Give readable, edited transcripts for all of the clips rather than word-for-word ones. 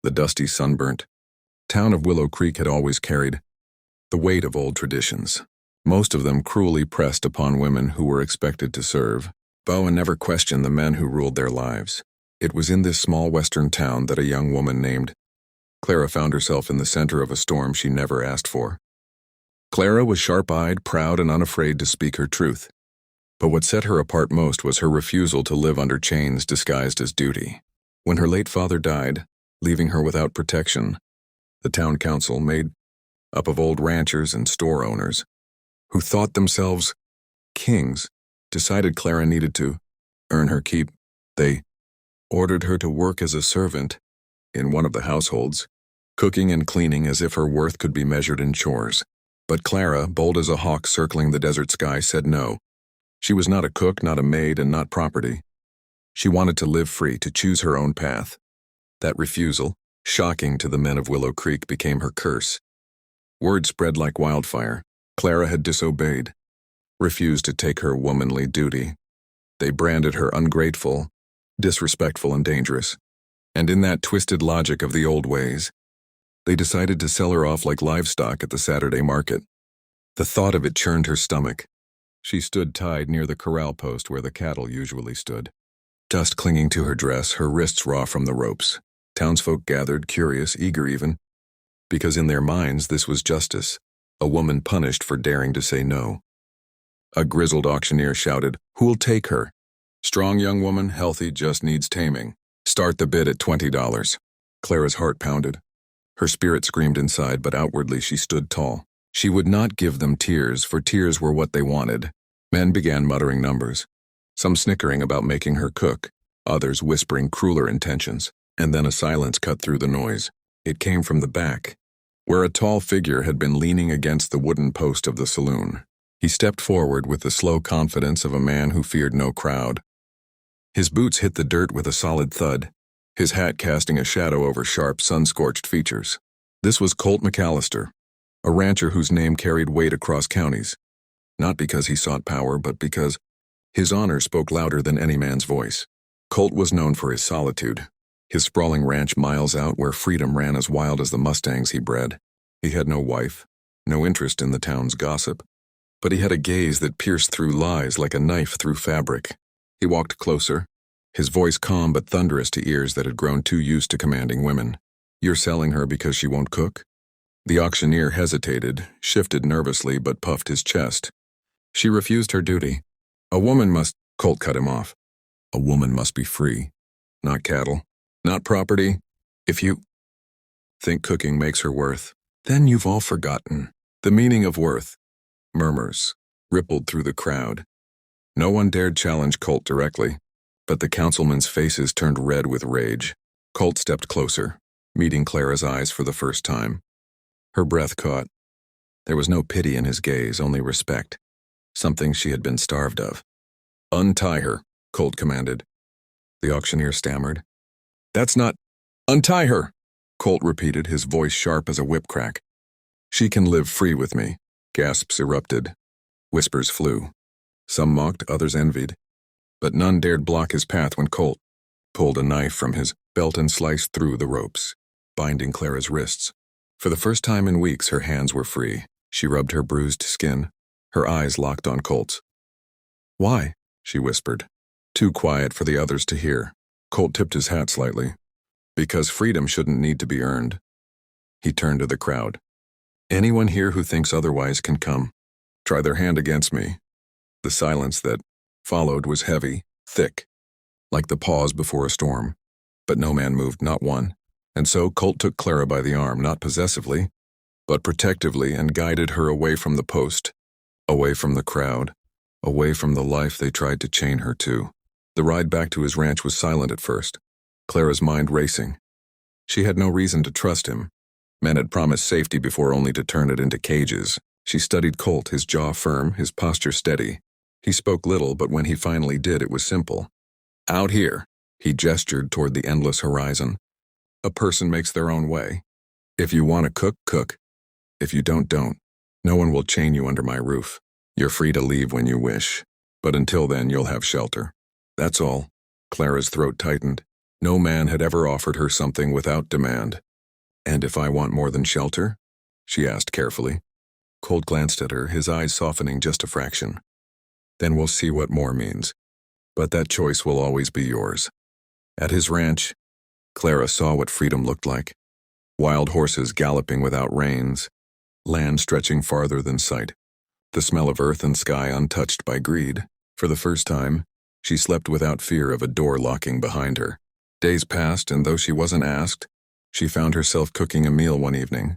the dusty, sunburnt town of Willow Creek had always carried the weight of old traditions, most of them cruelly pressed upon women who were expected to serve. Bowen never questioned the men who ruled their lives. It was in this small western town that a young woman named Clara found herself in the center of a storm she never asked for. Clara was sharp-eyed, proud, and unafraid to speak her truth. But what set her apart most was her refusal to live under chains disguised as duty. When her late father died, leaving her without protection, the town council, made up of old ranchers and store owners, who thought themselves kings, decided Clara needed to earn her keep. They ordered her to work as a servant in one of the households, cooking and cleaning as if her worth could be measured in chores. But Clara, bold as a hawk circling the desert sky, said no. She was not a cook, not a maid, and not property. She wanted to live free, to choose her own path. That refusal, shocking to the men of Willow Creek, became her curse. Word spread like wildfire. Clara had disobeyed, refused to take her womanly duty. They branded her ungrateful, disrespectful, and dangerous. And in that twisted logic of the old ways, they decided to sell her off like livestock at the Saturday market. The thought of it churned her stomach. She stood tied near the corral post where the cattle usually stood, dust clinging to her dress, her wrists raw from the ropes. Townsfolk gathered, curious, eager even, because in their minds this was justice, a woman punished for daring to say no. A grizzled auctioneer shouted, "Who'll take her? Strong young woman, healthy, just needs taming. Start the bid at $20. Clara's heart pounded. Her spirit screamed inside, but outwardly she stood tall. She would not give them tears, for tears were what they wanted. Men began muttering numbers, some snickering about making her cook, others whispering crueler intentions, and then a silence cut through the noise. It came from the back, where a tall figure had been leaning against the wooden post of the saloon. He stepped forward with the slow confidence of a man who feared no crowd. His boots hit the dirt with a solid thud, his hat casting a shadow over sharp, sun-scorched features. This was Colt McAllister, a rancher whose name carried weight across counties, not because he sought power, but because his honor spoke louder than any man's voice. Colt was known for his solitude, his sprawling ranch miles out where freedom ran as wild as the mustangs he bred. He had no wife, no interest in the town's gossip, but he had a gaze that pierced through lies like a knife through fabric. He walked closer, his voice calm but thunderous to ears that had grown too used to commanding women. "You're selling her because she won't cook?" The auctioneer hesitated, shifted nervously, but puffed his chest. "She refused her duty. A woman must—" Colt cut him off. "A woman must be free. Not cattle. Not property. If you think cooking makes her worth, then you've all forgotten the meaning of worth." Murmurs rippled through the crowd. No one dared challenge Colt directly, but the councilmen's faces turned red with rage. Colt stepped closer, meeting Clara's eyes for the first time. Her breath caught. There was no pity in his gaze, only respect, something she had been starved of. "Untie her," Colt commanded. The auctioneer stammered. "That's not—" "Untie her," Colt repeated, his voice sharp as a whip crack. "She can live free with me." Gasps erupted. Whispers flew. Some mocked, others envied. But none dared block his path when Colt pulled a knife from his belt and sliced through the ropes, binding Clara's wrists. For the first time in weeks, her hands were free. She rubbed her bruised skin, her eyes locked on Colt's. "Why?" she whispered, too quiet for the others to hear. Colt tipped his hat slightly. "Because freedom shouldn't need to be earned." He turned to the crowd. "Anyone here who thinks otherwise can come. Try their hand against me." The silence that followed was heavy, thick, like the pause before a storm. But no man moved, not one. And so Colt took Clara by the arm, not possessively, but protectively, and guided her away from the post, away from the crowd, away from the life they tried to chain her to. The ride back to his ranch was silent at first, Clara's mind racing. She had no reason to trust him. Men had promised safety before, only to turn it into cages. She studied Colt, his jaw firm, his posture steady. He spoke little, but when he finally did, it was simple. "Out here," he gestured toward the endless horizon. "A person makes their own way. If you want to cook, cook. If you don't, don't. No one will chain you under my roof. You're free to leave when you wish. But until then, you'll have shelter. That's all." Clara's throat tightened. No man had ever offered her something without demand. "And if I want more than shelter?" she asked carefully. Colt glanced at her, his eyes softening just a fraction. "Then we'll see what more means. But that choice will always be yours." At his ranch, Clara saw what freedom looked like. Wild horses galloping without reins, land stretching farther than sight, the smell of earth and sky untouched by greed. For the first time, she slept without fear of a door locking behind her. Days passed, and though she wasn't asked, she found herself cooking a meal one evening.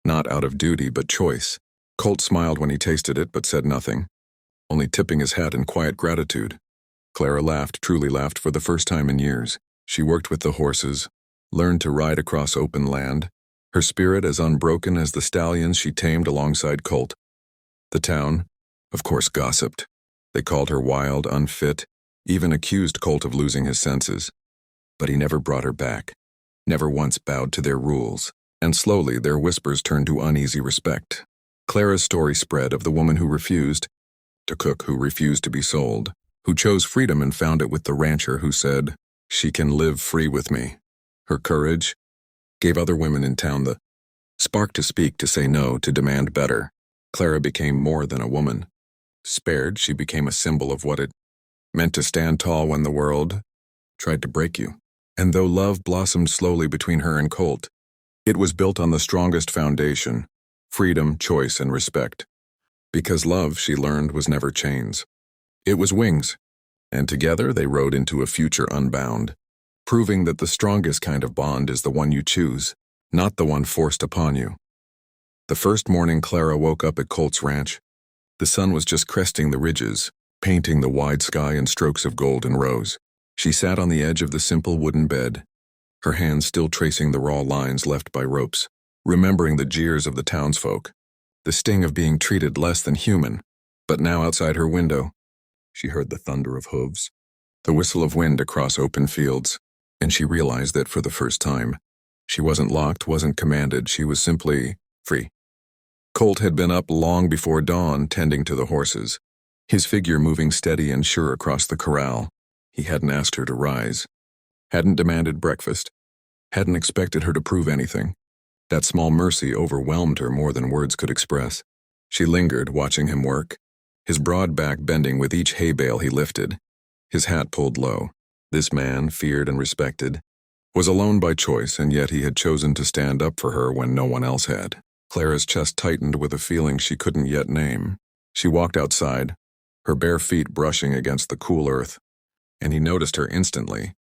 Not out of duty, but choice. Colt smiled when he tasted it, but said nothing, only tipping his hat in quiet gratitude. Clara laughed, truly laughed, for the first time in years. She worked with the horses, learned to ride across open land, her spirit as unbroken as the stallions she tamed alongside Colt. The town, of course, gossiped. They called her wild, unfit, even accused Colt of losing his senses. But he never brought her back, never once bowed to their rules, and slowly their whispers turned to uneasy respect. Clara's story spread of the woman who refused to cook, who refused to be sold, who chose freedom and found it with the rancher who said, "She can live free with me." Her courage gave other women in town the spark to speak, to say no, to demand better. Clara became more than a woman. Spared, she became a symbol of what it meant to stand tall when the world tried to break you. And though love blossomed slowly between her and Colt, it was built on the strongest foundation: freedom, choice, and respect. Because love, she learned, was never chains. It was wings, and together they rode into a future unbound, proving that the strongest kind of bond is the one you choose, not the one forced upon you. The first morning Clara woke up at Colt's ranch, the sun was just cresting the ridges, painting the wide sky in strokes of gold and rose. She sat on the edge of the simple wooden bed, her hands still tracing the raw lines left by ropes, remembering the jeers of the townsfolk, the sting of being treated less than human. But now outside her window, she heard the thunder of hooves, the whistle of wind across open fields, and she realized that for the first time, she wasn't locked, wasn't commanded, she was simply free. Colt had been up long before dawn, tending to the horses, his figure moving steady and sure across the corral. He hadn't asked her to rise, hadn't demanded breakfast, hadn't expected her to prove anything. That small mercy overwhelmed her more than words could express. She lingered, watching him work, his broad back bending with each hay bale he lifted, his hat pulled low. This man, feared and respected, was alone by choice, and yet he had chosen to stand up for her when no one else had. Clara's chest tightened with a feeling she couldn't yet name. She walked outside, her bare feet brushing against the cool earth, and he noticed her instantly,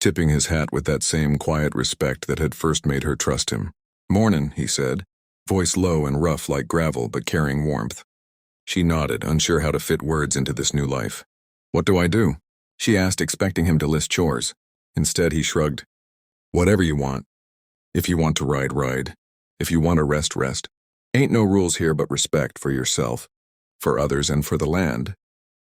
tipping his hat with that same quiet respect that had first made her trust him. "Mornin'," he said, voice low and rough like gravel but carrying warmth. She nodded, unsure how to fit words into this new life. "What do I do?" she asked, expecting him to list chores. Instead, he shrugged. "Whatever you want. If you want to ride, ride. If you want to rest, rest. Ain't no rules here but respect for yourself, for others, and for the land."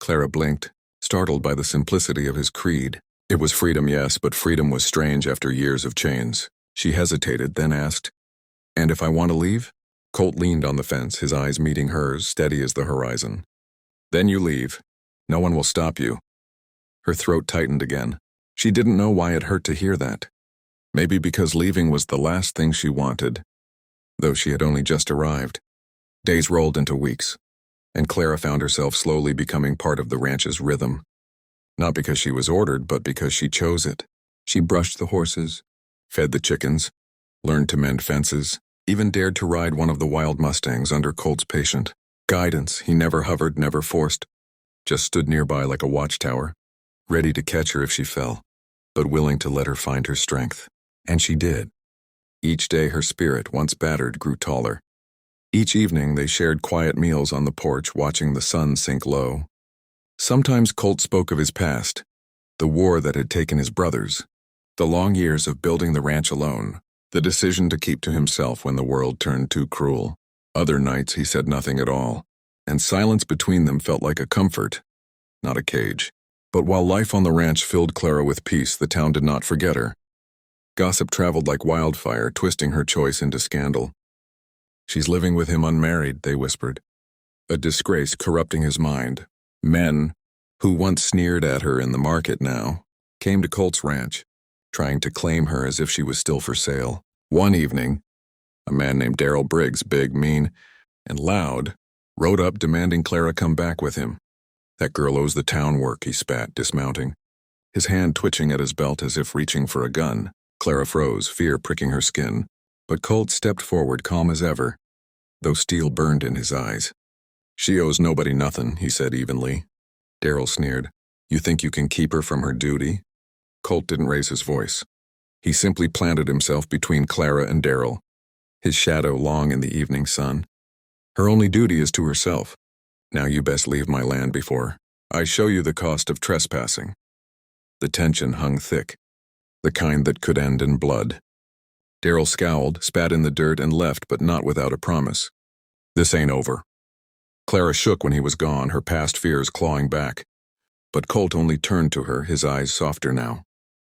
Clara blinked, startled by the simplicity of his creed. It was freedom, yes, but freedom was strange after years of chains. She hesitated, then asked, "And if I want to leave?" Colt leaned on the fence, his eyes meeting hers, steady as the horizon. "Then you leave. No one will stop you." Her throat tightened again. She didn't know why it hurt to hear that. Maybe because leaving was the last thing she wanted, though she had only just arrived. Days rolled into weeks, and Clara found herself slowly becoming part of the ranch's rhythm. Not because she was ordered, but because she chose it. She brushed the horses, fed the chickens, learned to mend fences, even dared to ride one of the wild mustangs under Colt's patient guidance. He never hovered, never forced, just stood nearby like a watchtower, ready to catch her if she fell, but willing to let her find her strength. And she did. Each day her spirit, once battered, grew taller. Each evening they shared quiet meals on the porch, watching the sun sink low. Sometimes Colt spoke of his past, the war that had taken his brothers, the long years of building the ranch alone, the decision to keep to himself when the world turned too cruel. Other nights he said nothing at all, and silence between them felt like a comfort, not a cage. But while life on the ranch filled Clara with peace, the town did not forget her. Gossip traveled like wildfire, twisting her choice into scandal. "She's living with him unmarried," they whispered. A disgrace corrupting his mind. Men, who once sneered at her in the market now, came to Colt's ranch, trying to claim her as if she was still for sale. One evening, a man named Darrell Briggs, big, mean, and loud, rode up demanding Clara come back with him. "That girl owes the town work," he spat, dismounting, his hand twitching at his belt as if reaching for a gun. Clara froze, fear pricking her skin, but Colt stepped forward, calm as ever, though steel burned in his eyes. "She owes nobody nothing," he said evenly. Darrell sneered. "You think you can keep her from her duty?" Colt didn't raise his voice. He simply planted himself between Clara and Darrell, his shadow long in the evening sun. "Her only duty is to herself. Now you best leave my land before I show you the cost of trespassing." The tension hung thick, the kind that could end in blood. Darrell scowled, spat in the dirt, and left, but not without a promise. "This ain't over." Clara shook when he was gone, her past fears clawing back. But Colt only turned to her, his eyes softer now.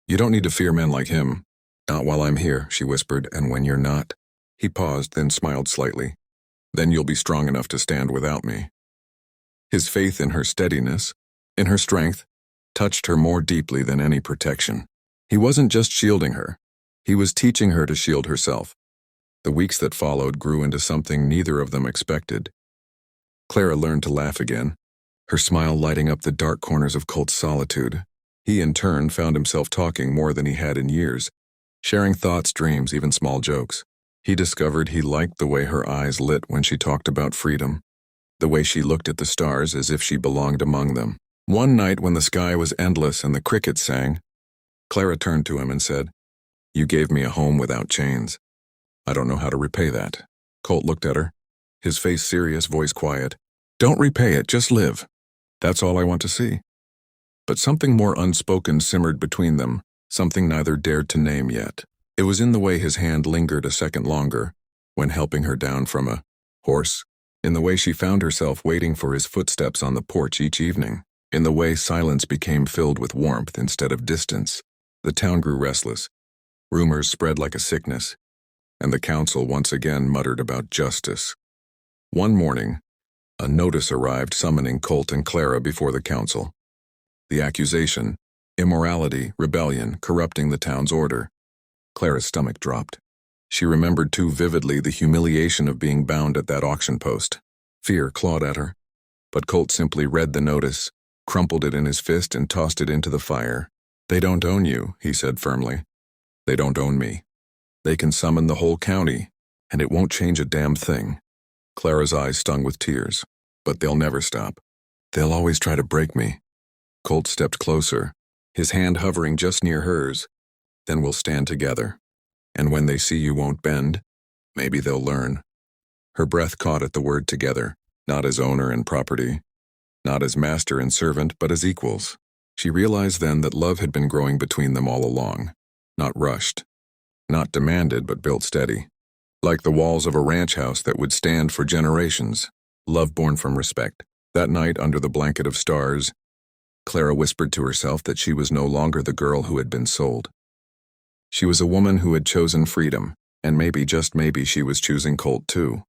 "You don't need to fear men like him." "Not while I'm here," she whispered, "and when you're not." He paused, then smiled slightly. "Then you'll be strong enough to stand without me." His faith in her steadiness, in her strength, touched her more deeply than any protection. He wasn't just shielding her. He was teaching her to shield herself. The weeks that followed grew into something neither of them expected. Clara learned to laugh again, her smile lighting up the dark corners of Colt's solitude. He, in turn, found himself talking more than he had in years, sharing thoughts, dreams, even small jokes. He discovered he liked the way her eyes lit when she talked about freedom, the way she looked at the stars as if she belonged among them. One night when the sky was endless and the crickets sang, Clara turned to him and said, "You gave me a home without chains. I don't know how to repay that." Colt looked at her, his face serious, voice quiet. "Don't repay it, just live. That's all I want to see." But something more unspoken simmered between them, something neither dared to name yet. It was in the way his hand lingered a second longer, when helping her down from a horse, in the way she found herself waiting for his footsteps on the porch each evening, in the way silence became filled with warmth instead of distance. The town grew restless. Rumors spread like a sickness, and the council once again muttered about justice. One morning, a notice arrived summoning Colt and Clara before the council. The accusation: immorality, rebellion, corrupting the town's order. Clara's stomach dropped. She remembered too vividly the humiliation of being bound at that auction post. Fear clawed at her, but Colt simply read the notice, crumpled it in his fist, and tossed it into the fire. "They don't own you," he said firmly. "They don't own me. They can summon the whole county, and it won't change a damn thing." Clara's eyes stung with tears. "But they'll never stop. They'll always try to break me." Colt stepped closer, his hand hovering just near hers. "Then we'll stand together. And when they see you won't bend, maybe they'll learn." Her breath caught at the word together, not as owner and property, not as master and servant, but as equals. She realized then that love had been growing between them all along, not rushed, not demanded, but built steady, like the walls of a ranch house that would stand for generations. Love born from respect. That night, under the blanket of stars, Clara whispered to herself that she was no longer the girl who had been sold. She was a woman who had chosen freedom, and maybe, just maybe, she was choosing Colt too.